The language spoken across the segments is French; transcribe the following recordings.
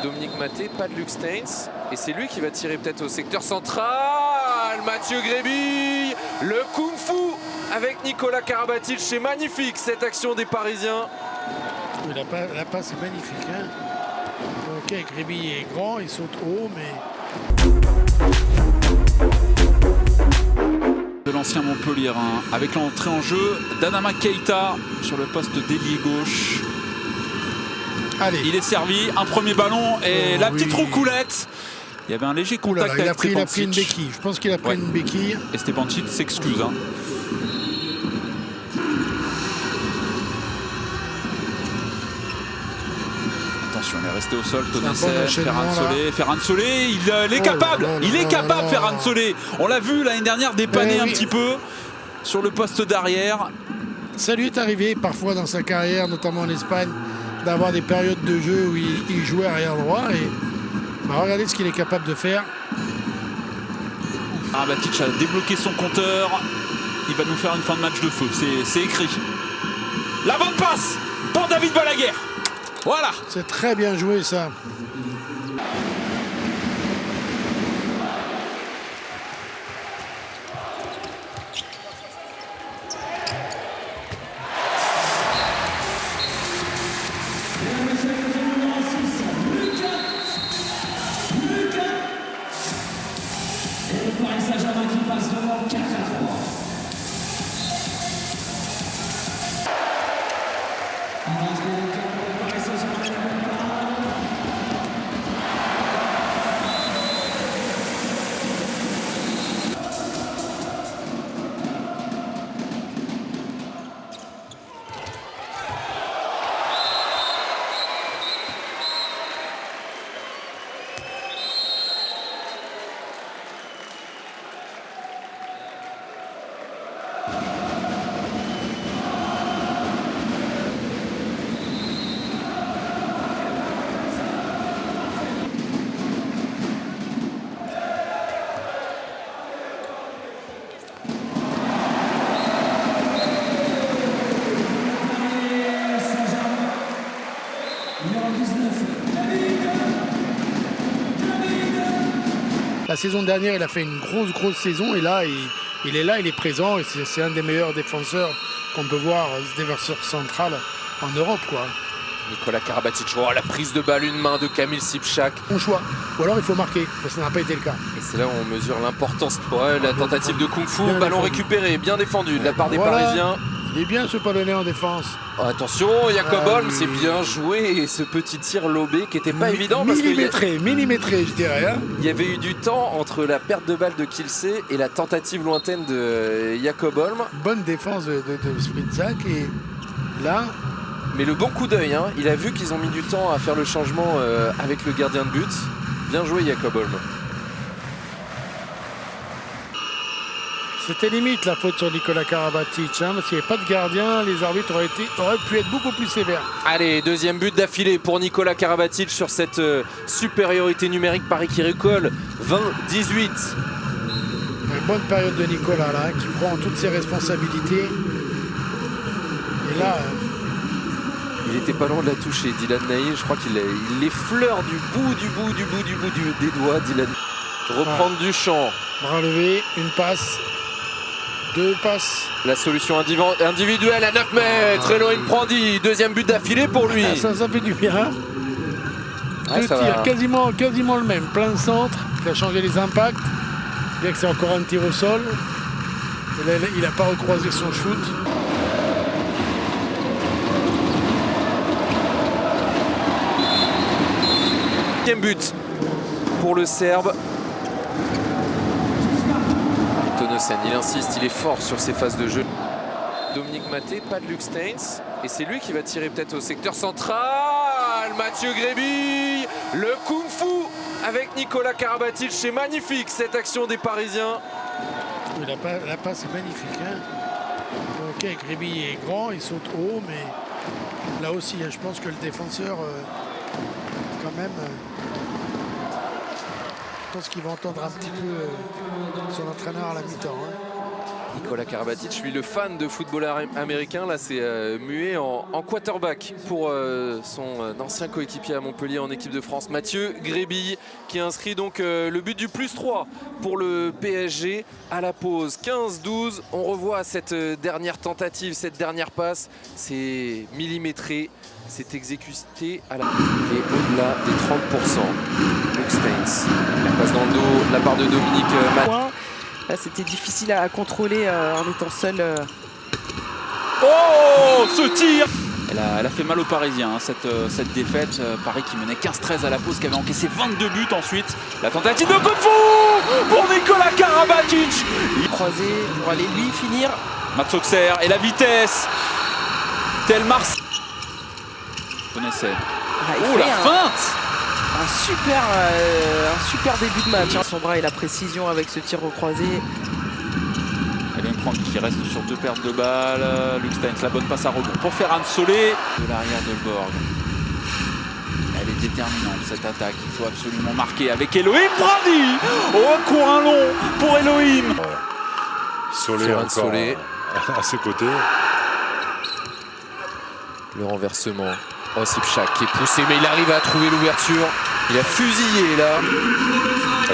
Dominique Maté, pas de Luc Steins. Et c'est lui qui va tirer peut-être au secteur central. Mathieu Gréby, le kung-fu avec Nicolas Karabatic. C'est magnifique cette action des Parisiens. La passe est magnifique. Hein. Ok, Gréby est grand, il saute haut, mais... De l'ancien Montpellier, hein, avec l'entrée en jeu d'Adama Keita sur le poste d'ailier gauche. Allez. Il est servi, un premier ballon et la petite roucoulette. Il y avait un léger contact avec Stepancic. Il a pris une béquille. Je pense qu'il a pris une béquille. Et Stepancic s'excuse. Hein. Attention, il est resté au sol. Ferran Solé, il est capable. Il est capable, Ferran Solé. On l'a vu l'année dernière dépanner un petit peu sur le poste d'arrière. Ça lui est arrivé parfois dans sa carrière, notamment en Espagne, d'avoir des périodes de jeu où il jouait arrière droit. Et regardez ce qu'il est capable de faire. Karabatic a débloqué son compteur. Il va nous faire une fin de match de feu. C'est écrit. La bonne passe pour David Balaguer. Voilà. C'est très bien joué ça. Paris Saint-Germain qui passe devant 4-3. La saison dernière, il a fait une grosse saison et là, il est là, il est présent et c'est un des meilleurs défenseurs qu'on peut voir, ce défenseur central en Europe, quoi. Nicolas Karabatic, la prise de balle, une main de Kamil Sipchak. Bon choix. Ou alors il faut marquer, parce que ça n'a pas été le cas. Et c'est là où on mesure l'importance. La tentative de kung-fu, ballon récupéré, bien défendu de la part des Parisiens. Il est bien ce Polonais en défense. Attention, Jacob Holm, c'est bien joué. Et ce petit tir lobé qui n'était pas évident. Millimétré, je dirais. Hein. Il y avait eu du temps entre la perte de balle de Kilse et la tentative lointaine de Jacob Holm. Bonne défense de Spritzak. Et là... Mais le bon coup d'œil, hein, il a vu qu'ils ont mis du temps à faire le changement avec le gardien de but. Bien joué, Jacob Holm. C'était limite la faute sur Nicolas Karabatic, hein, parce qu'il n'y avait pas de gardien, les arbitres auraient pu être beaucoup plus sévères. Allez, deuxième but d'affilée pour Nicolas Karabatic sur cette supériorité numérique. Paris qui récolle 20-18. Une bonne période de Nicolas là, qui prend toutes ses responsabilités. Et là... Il était pas loin de la toucher, Dylan Naïl. Je crois qu'il l'effleure du bout des doigts, Dylan. Reprendre du champ. Bras levé, une passe. Deux passes. La solution individuelle à 9 mètres. Elohim Prandi, deuxième but d'affilée pour lui. Ça fait du bien. Deux tirs, quasiment le même. Plein centre, il a changé les impacts. Bien que c'est encore un tir au sol. Et là, il n'a pas recroisé son shoot. Deuxième but pour le Serbe. Il insiste, il est fort sur ses phases de jeu. Dominique Maté, pas de Luc Steins. Et c'est lui qui va tirer peut-être au secteur central. Mathieu Gréby, le kung-fu avec Nicolas Karabatic. C'est magnifique cette action des Parisiens. La passe est magnifique. Hein. Ok, Gréby est grand, il saute haut, mais là aussi, je pense que le défenseur, quand même... Je pense qu'il va entendre un petit peu son entraîneur à la mi-temps. Hein. Nikola Karabatic, lui le fan de football américain, là c'est muet en quarterback pour son ancien coéquipier à Montpellier en équipe de France, Mathieu Grébille, qui inscrit donc le but du +3 pour le PSG à la pause. 15-12, on revoit cette dernière tentative, cette dernière passe, c'est millimétré, c'est exécuté à la... et au-delà des 30%. Luke Steins, la passe dans le dos, la part de Dominique Maté. Là, c'était difficile à contrôler en étant seul. Oh, ce tir! Elle a fait mal aux Parisiens, hein, cette défaite. Paris qui menait 15-13 à la pause, qui avait encaissé 22 buts ensuite. La tentative de coup de fou pour Nikola Karabatic. Croisé pour aller lui finir. Mats Auxerre et la vitesse. Tel Mars. Connaissait. Oh, la feinte! Un super début de match. Son bras et la précision avec ce tir au croisé. Elohim Prandi qui reste sur 2 pertes de balles. Luke Steins, la bonne passe à rebond pour Ferran Solé. De l'arrière de Borg. Elle est déterminante cette attaque. Il faut absolument marquer avec Elohim Prandi. Oh, un courant long pour Elohim. Solé encore Solé à ses côtés. Le renversement. Osipchak qui est poussé, mais il arrive à trouver l'ouverture. Il a fusillé là.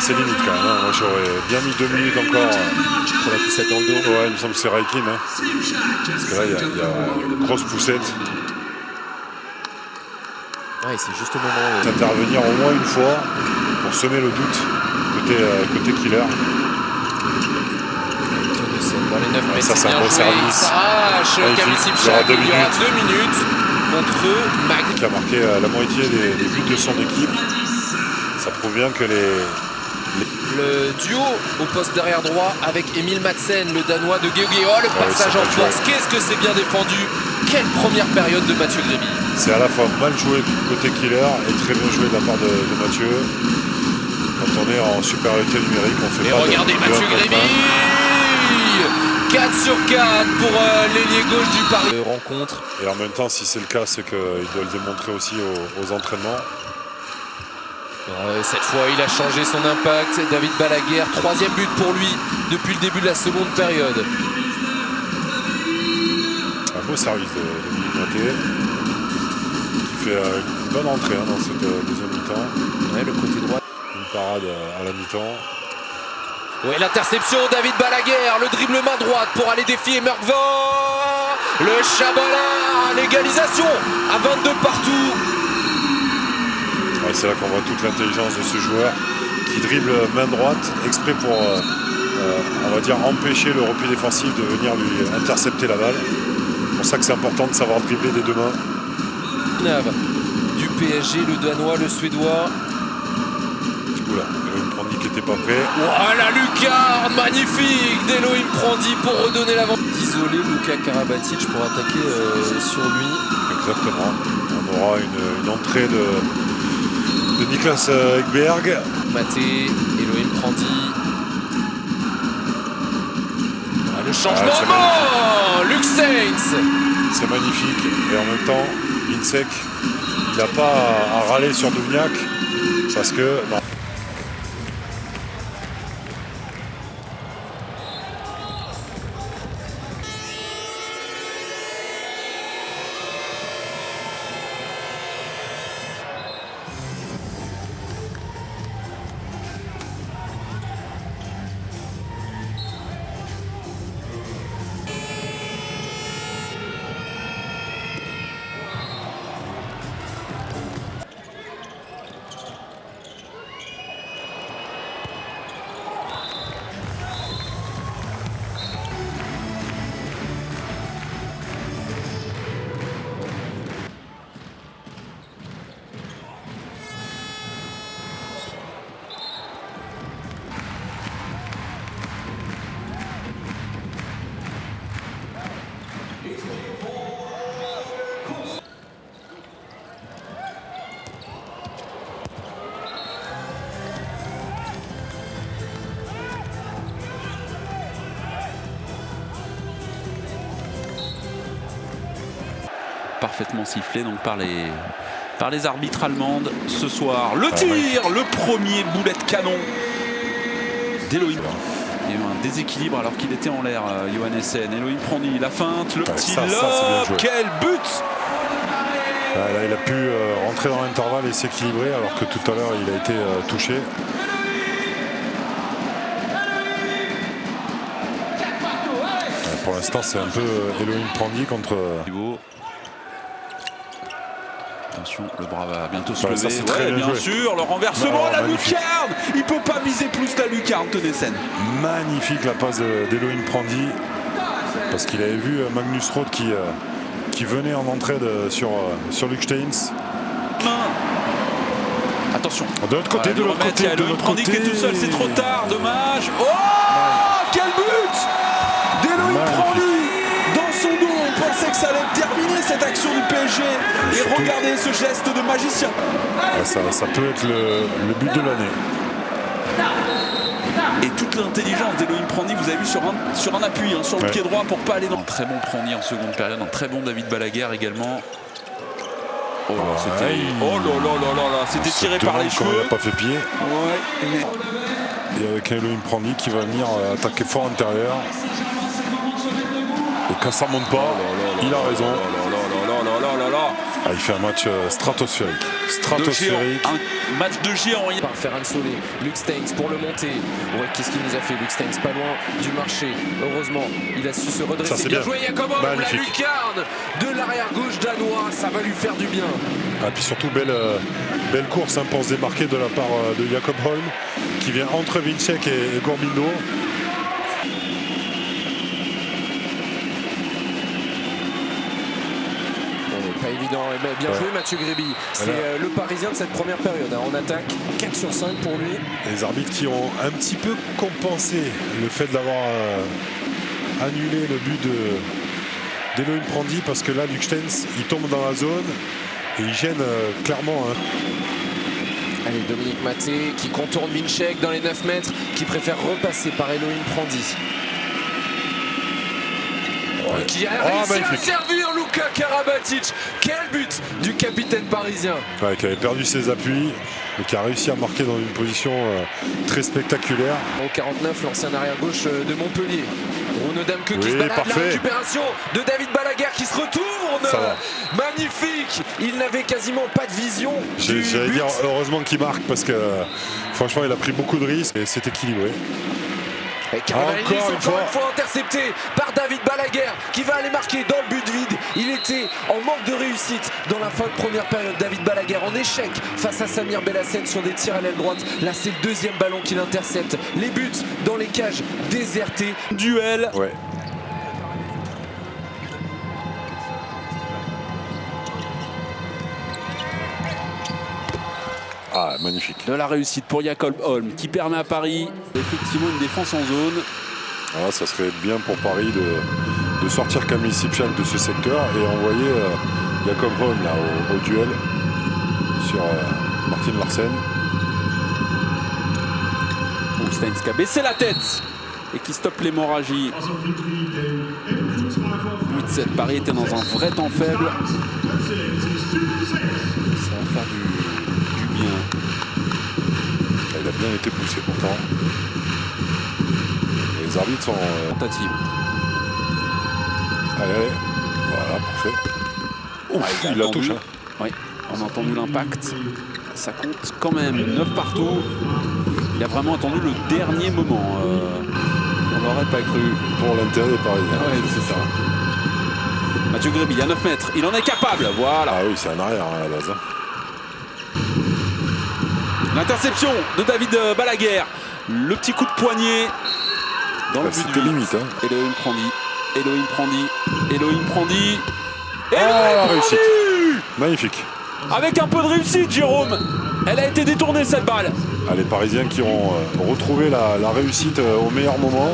C'est limite quand même. Hein. Moi j'aurais bien mis 2 minutes encore pour la poussette dans le dos. Ouais, il me semble que c'est Raikin. Hein. Parce que là, il y a une grosse poussette. Ouais, c'est juste au moment. Intervenir au moins une fois pour semer le doute côté killer. Dans les 9 mètres, ça c'est un beau service. Kamil Sipchak, il y aura 2 minutes contre Mag. Qui a marqué la moitié des buts de son équipe. Ça prouve bien que le duo au poste derrière droit avec Emil Madsen, le Danois de Guégué. Oh, le passage en force, qu'est-ce que c'est bien défendu. Quelle première période de Mathieu Grébille. C'est à la fois mal joué côté killer et très bien joué de la part de Mathieu. Quand on est en supériorité numérique, on fait et pas regardez Mathieu Grébille, 4 sur 4 pour l'ailier gauche du Paris. Rencontre. Et en même temps, si c'est le cas, c'est qu'il doit le démontrer aussi aux entraînements. Cette fois, il a changé son impact. David Balaguer, 3e but pour lui depuis le début de la seconde période. Un beau service de Dominique Maté qui fait une bonne entrée dans cette deuxième mi-temps. Ouais, le côté droit. Une parade à la mi-temps. Ouais, l'interception, David Balaguer, le dribble main droite pour aller défier Merkvan. Le Chabalin, l'égalisation à 22 partout. Ouais, c'est là qu'on voit toute l'intelligence de ce joueur qui dribble main droite exprès pour, on va dire, empêcher le repli défensif de venir lui intercepter la balle. C'est pour ça que c'est important de savoir dribbler des 2 mains. Du PSG, le Danois, le Suédois. Oula, Elohim Prandi qui n'était pas prêt. Oh, la lucarne magnifique d'Elohim Prandi pour redonner l'avant. D'isoler Luka Karabatic pour attaquer sur lui. Exactement. On aura une entrée de Niklas Ekberg. Maté, Elohim Prandi. Ah, le changement, Luke Steins. C'est magnifique. Et en même temps, Vinsec, il n'a pas à râler sur Duvniak parce que... Non. Parfaitement sifflé donc par les arbitres allemandes ce soir. Le tir, le premier boulet de canon d'Elohim. Il y a eu un déséquilibre alors qu'il était en l'air, Johan Essen. Elohim Prandi, la feinte, le petit ça, lob, c'est bien joué. quel but! Là, il a pu rentrer dans l'intervalle et s'équilibrer alors que tout à l'heure il a été touché. Pour l'instant c'est un peu Elohim Prandi contre... Attention, le bras va bientôt se lever. Ça, c'est très bien joué. Sûr, le renversement, la magnifique. lucarne. Il peut pas miser plus la lucarne, Tonnesen. Magnifique la passe d'Elohim Prandi parce qu'il avait vu Magnus Roth qui venait en entraide sur Luc Steins. Attention. De l'autre côté, de l'autre côté. Il y a Elohim Prandi qui est tout seul, c'est trop tard, dommage. Oh, quel but d'Elohim Prandi dans son dos. On pensait que ça allait terminer cette action du PSG. Et regardez ce geste de magicien. Ça peut être le but de l'année. Et toute l'intelligence d'Elohim Prandi, vous avez vu sur un appui, sur le pied droit pour pas aller dans. Un très bon Prandi en seconde période, un très bon David Balaguer également. Oh là, c'était. Oh là, c'était tiré par les cheveux. Il n'a pas fait pied. Ouais. Et avec Elohim Prandi qui va venir attaquer fort intérieur. Et quand ça monte pas, il a raison. Il fait un match stratosphérique. Un match de géant. Par Ferran Solé, Luc Steins pour le monter. Ouais, qu'est-ce qu'il nous a fait, Luc Steins, pas loin du marché. Heureusement, il a su se redresser. Ça, bien bien joué, Jacob Holm, la lucarne de l'arrière gauche danois. Ça va lui faire du bien. Et puis surtout, belle course pour se démarquer de la part de Jacob Holm qui vient entre Vincek et Gorbindo. Pas évident, bien joué Mathieu Gréby. C'est le Parisien de cette première période. En attaque, 4 sur 5 pour lui. Les arbitres qui ont un petit peu compensé le fait d'avoir annulé le but d'Elohim Prandi parce que là, Luc Steins, il tombe dans la zone et il gêne clairement. Allez, Dominique Maté qui contourne Vincek dans les 9 mètres, qui préfère repasser par Elohim Prandi. Qui a réussi à servir Luka Karabatic. Quel but du capitaine parisien. Qui avait perdu ses appuis mais qui a réussi à marquer dans une position très spectaculaire. Au 49, l'ancien arrière-gauche de Montpellier. Bruno Damke qui se balade, la récupération de David Balaguer qui se retourne. Magnifique. Il n'avait quasiment pas de vision. J'allais dire heureusement qu'il marque parce que franchement il a pris beaucoup de risques et c'est équilibré. Et encore une fois intercepté par David Balaguer qui va aller marquer dans le but vide. Il était en manque de réussite dans la fin de première période. David Balaguer en échec face à Samir Belhassen sur des tirs à l'aile droite. Là c'est le deuxième ballon qu'il intercepte. Les buts dans les cages désertées. Duel. Ouais. Ah, magnifique. De la réussite pour Jacob Holm qui permet à Paris effectivement une défense en zone. Ah, ça serait bien pour Paris de sortir Camille Sipchak de ce secteur et envoyer Jacob Holm là, au duel sur Martin Larsen. Steins qui a baissé la tête et qui stoppe l'hémorragie. 8-7, Paris était dans un vrai temps faible. Ça va faire du bien. Il a bien été poussé pourtant. Et les arbitres sont tentatives. Allez, voilà, parfait. Il l'a touché. Oui, on a entendu l'impact. Ça compte quand même. 9 partout. Il a vraiment attendu le dernier moment. On n'aurait pas cru. Pour l'intérêt des Parisiens. Oui, c'est ça. Mathieu Gréby à 9 mètres. Il en est capable. Voilà. Ah oui, c'est un arrière à la base. L'interception de David Balaguer. Le petit coup de poignet dans le but. C'était limite. Elohim Prandi. Elohim Prandi. Elohim Prandi. La réussite. Magnifique. Avec un peu de réussite, Jérôme. Elle a été détournée cette balle. Les Parisiens qui ont retrouvé la réussite au meilleur moment.